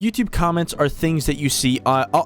YouTube comments are things that you see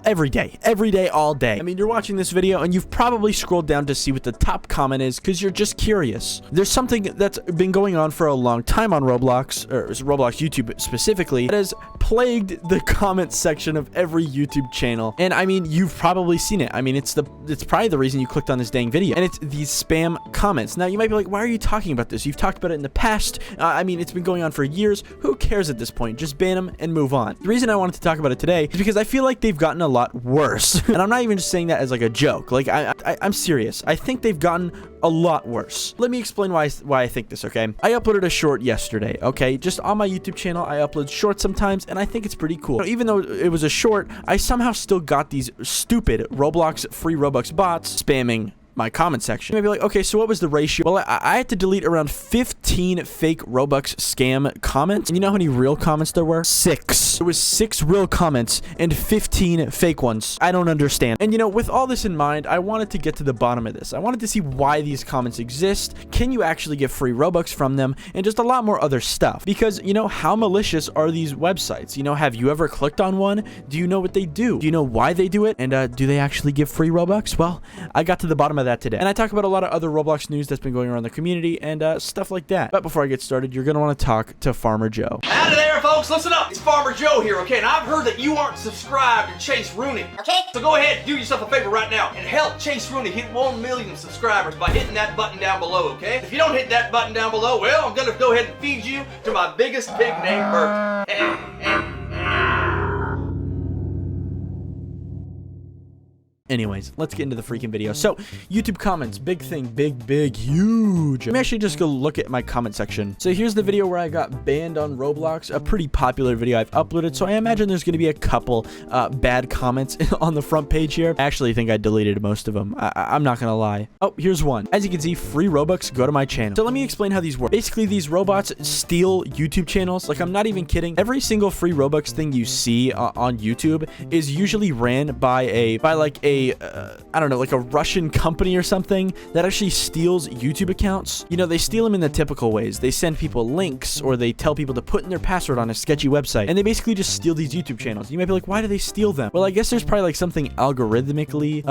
every day, all day. I mean, you're watching this video and you've probably scrolled down to see what the top comment is because you're just curious. There's something that's been going on for a long time on Roblox, or Roblox YouTube specifically, that has plagued the comment section of every YouTube channel. And I mean, you've probably seen it. I mean, it's probably the reason you clicked on this dang video. And it's these spam comments. Now, you might be like, why are you talking about this? You've talked about it in the past. I mean, it's been going on for years. Who cares at this point? Just ban them and move on. The reason I wanted to talk about it today is because I feel like they've gotten a lot worse. And I'm not even just saying that as like a joke. Like, I'm serious. I think they've gotten a lot worse. Let me explain why I think this, okay? I uploaded a short yesterday, okay? Just on my YouTube channel, I upload shorts sometimes, and I think it's pretty cool. Even though it was a short, I somehow still got these stupid free Robux bots spamming my comment section. You might be like, okay, so what was the ratio? Well, I had to delete around 15 fake Robux scam comments. And you know how many real comments there were? 6. There was 6 real comments and 15 fake ones. I don't understand. And you know, with all this in mind, I wanted to get to the bottom of this. I wanted to see why these comments exist. Can you actually get free Robux from them? And just a lot more other stuff. Because, you know, how malicious are these websites? You know, have you ever clicked on one? Do you know what they do? Do you know why they do it? And do they actually give free Robux? Well, I got to the bottom of that today. And I talk about a lot of other Roblox news that's been going around the community and stuff like that. But before I get started, you're going to want to talk to Farmer Joe. Howdy there, folks. Listen up. It's Farmer Joe here, okay? And I've heard that you aren't subscribed to Chaseroony. Okay. So go ahead and do yourself a favor right now and help Chaseroony hit 1 million subscribers by hitting that button down below, okay? If you don't hit that button down below, well, I'm going to go ahead and feed you to my biggest big name bird. Anyways, let's get into the freaking video. So, YouTube comments, big thing, big, huge. Let me actually just go look at my comment section. So here's the video where I got banned on Roblox, a pretty popular video I've uploaded. So I imagine there's going to be a couple bad comments on the front page here. I actually think I deleted most of them. I'm not going to lie. Oh, here's one. As you can see, free Robux, go to my channel. So let me explain how these work. Basically, these robots steal YouTube channels. Like, I'm not even kidding. Every single free Robux thing you see on YouTube is usually ran by I don't know, like a Russian company or something that actually steals YouTube accounts. You know, they steal them in the typical ways. They send people links or they tell people to put in their password on a sketchy website. And they basically just steal these YouTube channels. You might be like, why do they steal them? Well, I guess there's probably like something algorithmically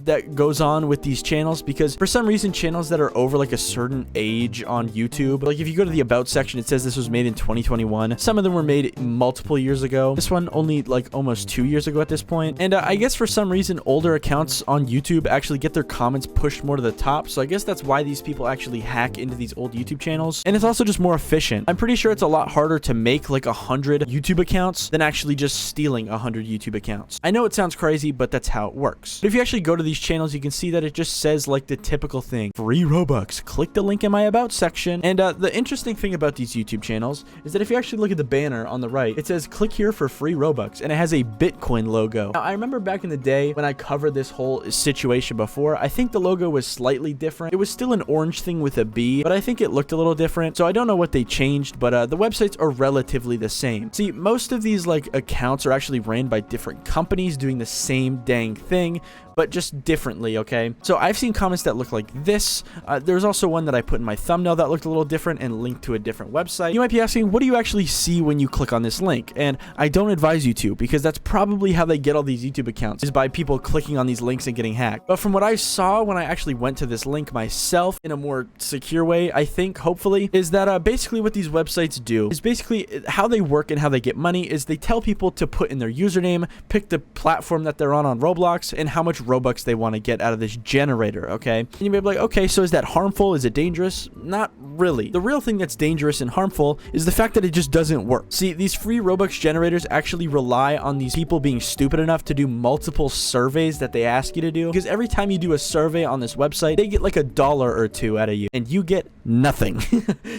that goes on with these channels, because for some reason, channels that are over like a certain age on YouTube, like if you go to the About section, it says this was made in 2021. Some of them were made multiple years ago. This one only like almost 2 years ago at this point. And I guess for some reason, older accounts on YouTube actually get their comments pushed more to the top. So I guess that's why these people actually hack into these old YouTube channels. And it's also just more efficient. I'm pretty sure it's a lot harder to make like 100 YouTube accounts than actually just stealing 100 YouTube accounts. I know it sounds crazy, but that's how it works. But if you actually go to these channels, you can see that it just says like the typical thing, free Robux. Click the link in my About section. And the interesting thing about these YouTube channels is that if you actually look at the banner on the right, it says click here for free Robux, and it has a Bitcoin logo. Now, I remember back in the day when I covered this whole situation before, I think the logo was slightly different. It was still an orange thing with a B, but I think it looked a little different. So I don't know what they changed, but the websites are relatively the same. See, most of these like accounts are actually ran by different companies doing the same dang thing, but just differently, okay? So I've seen comments that look like this. There's also one that I put in my thumbnail that looked a little different and linked to a different website. You might be asking, what do you actually see when you click on this link? And I don't advise you to, because that's probably how they get all these YouTube accounts, is by people clicking on these links and getting hacked. But from what I saw when I actually went to this link myself in a more secure way, I think, hopefully, is that basically what these websites do is basically how they work and how they get money is they tell people to put in their username, pick the platform that they're on Roblox, and how much Robux they want to get out of this generator, okay? And you may be like, okay, so is that harmful? Is it dangerous? Not really. The real thing that's dangerous and harmful is the fact that it just doesn't work. See, these free Robux generators actually rely on these people being stupid enough to do multiple surveys that they ask you to do, because every time you do a survey on this website, they get like $1 or $2 out of you, and you get nothing.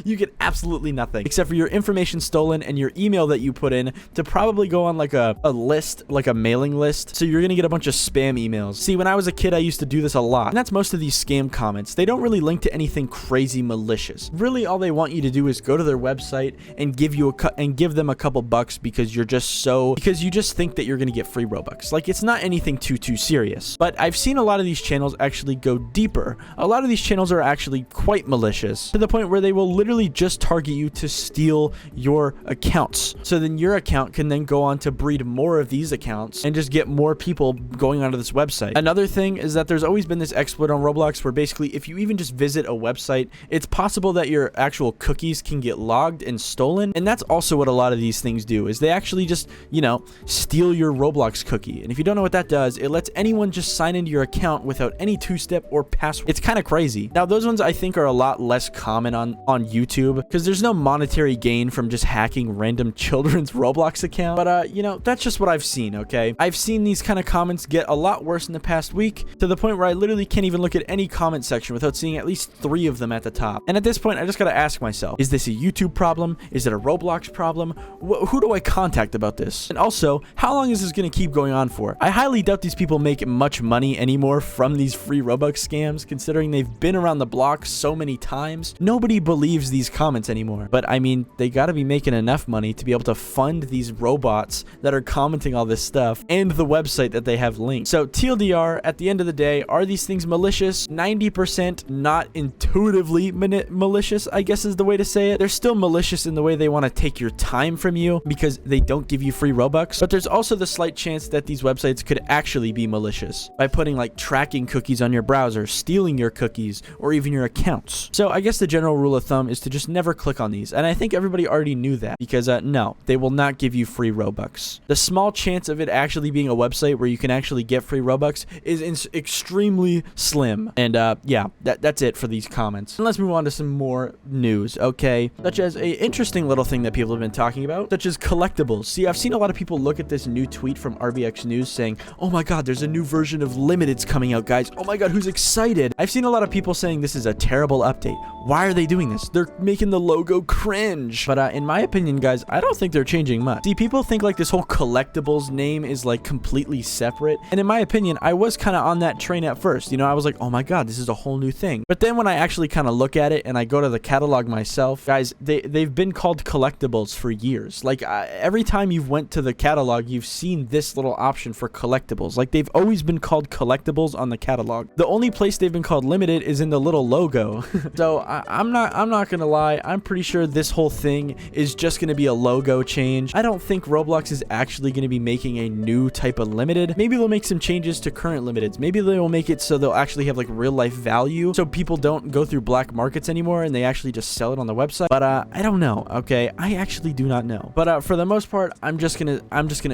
You get absolutely nothing, except for your information stolen and your email that you put in to probably go on like a list, like a mailing list. So you're gonna get a bunch of spam emails. See, when I was a kid, I used to do this a lot, and that's most of these scam comments. They don't really link to anything crazy malicious. Really, all they want you to do is go to their website and give them a couple bucks because you just think that you're gonna get free Robux. Like, it's not anything too too serious. But I've seen a lot of these channels actually go deeper. A lot of these channels are actually quite malicious, to the point where they will literally just target you to steal your accounts. So then your account can then go on to breed more of these accounts and just get more people going onto this website. Another thing is that there's always been this exploit on Roblox where basically if you even just visit a website, it's possible that your actual cookies can get logged and stolen. And that's also what a lot of these things do, is they actually just, you know, steal your Roblox cookie. And if you don't know what that does, it lets anyone just sign into your account without any two-step or password. It's kind of crazy. Now, those ones I think are a lot less common on YouTube, because there's no monetary gain from just hacking random children's Roblox account. But, you know, that's just what I've seen, okay? I've seen these kind of comments get a lot worse in the past week, to the point where I literally can't even look at any comment section without seeing at least 3 of them at the top. And at this point, I just gotta ask myself, is this a YouTube problem? Is it a Roblox problem? Who do I contact about this? And also, how long is this gonna keep going on for? I highly doubt these people make much money anymore from these free Robux scams, considering they've been around the block so many times. Nobody believes these comments anymore. But I mean, they gotta be making enough money to be able to fund these robots that are commenting all this stuff and the website that they have linked. So TLDR, at the end of the day, are these things malicious? 90% not intuitively malicious, I guess is the way to say it. They're still malicious in the way they want to take your time from you because they don't give you free Robux. But there's also the slight chance that these websites could actually be malicious by putting like tracking cookies on your browser, stealing your cookies, or even your accounts. So I guess the general rule of thumb is to just never click on these. And I think everybody already knew that, because no, they will not give you free Robux. The small chance of it actually being a website where you can actually get free Robux is extremely slim. And yeah, that's it for these comments. And let's move on to some more news, okay? Such as a interesting little thing that people have been talking about, such as collectibles. See, I've seen a lot of people look at this new tweet from RBX News saying, oh my god, there's a new version of Limiteds coming out, guys. Oh my god, who's excited? I've seen a lot of people saying this is a terrible update. Why are they doing this? They're making the logo cringe. But in my opinion, guys, I don't think they're changing much. See, people think like this whole collectibles name is like completely separate. And in my opinion, I was kind of on that train at first. You know, I was like, oh my god, this is a whole new thing. But then when I actually kind of look at it and I go to the catalog myself, guys, they've been called collectibles for years. Like every time you've went to the catalog, you've seen this little option for collectibles. Like they've always been called collectibles on the catalog. The only place they've been called limited is in the little logo. So I'm not gonna lie, I'm pretty sure this whole thing is just gonna be a logo change. I don't think Roblox is actually gonna be making a new type of limited. Maybe they'll make some changes to current limiteds. Maybe they will make it so they'll actually have like real life value, so people don't go through black markets anymore and they actually just sell it on the website. But I don't know, okay? I actually do not know. But for the most part, I'm just gonna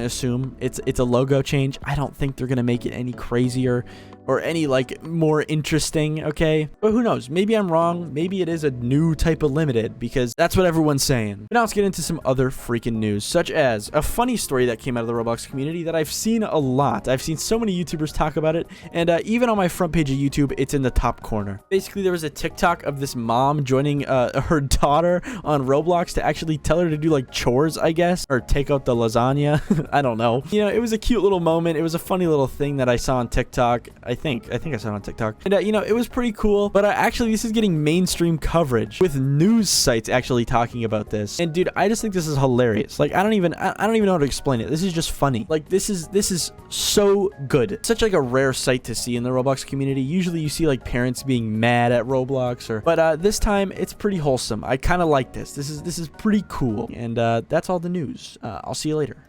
assume it's a logo change. I don't think they're gonna make it any crazier or any like more interesting, okay? But who knows? Maybe I'm wrong. Maybe it is a new type of limited, because that's what everyone's saying. But now let's get into some other freaking news, such as a funny story that came out of the Roblox community that I've seen a lot. I've seen so many YouTubers talk about it, and even on my front page of YouTube, it's in the top corner. Basically, there was a TikTok of this mom joining her daughter on Roblox to actually tell her to do like chores, I guess, or take out the lasagna. I don't know. You know, it was a cute little moment. It was a funny little thing that I saw on TikTok. I think I saw it on TikTok, and you know, it was pretty cool. But actually, this is getting mainstream coverage with news sites actually talking about this. And dude, I just think this is hilarious. Like, I don't even know how to explain it. This is just funny. Like, this is so good. Such like a rare sight to see in the Roblox community. Usually, you see like parents being mad at Roblox, but this time it's pretty wholesome. I kind of like this. This is pretty cool. And that's all the news. I'll see you later.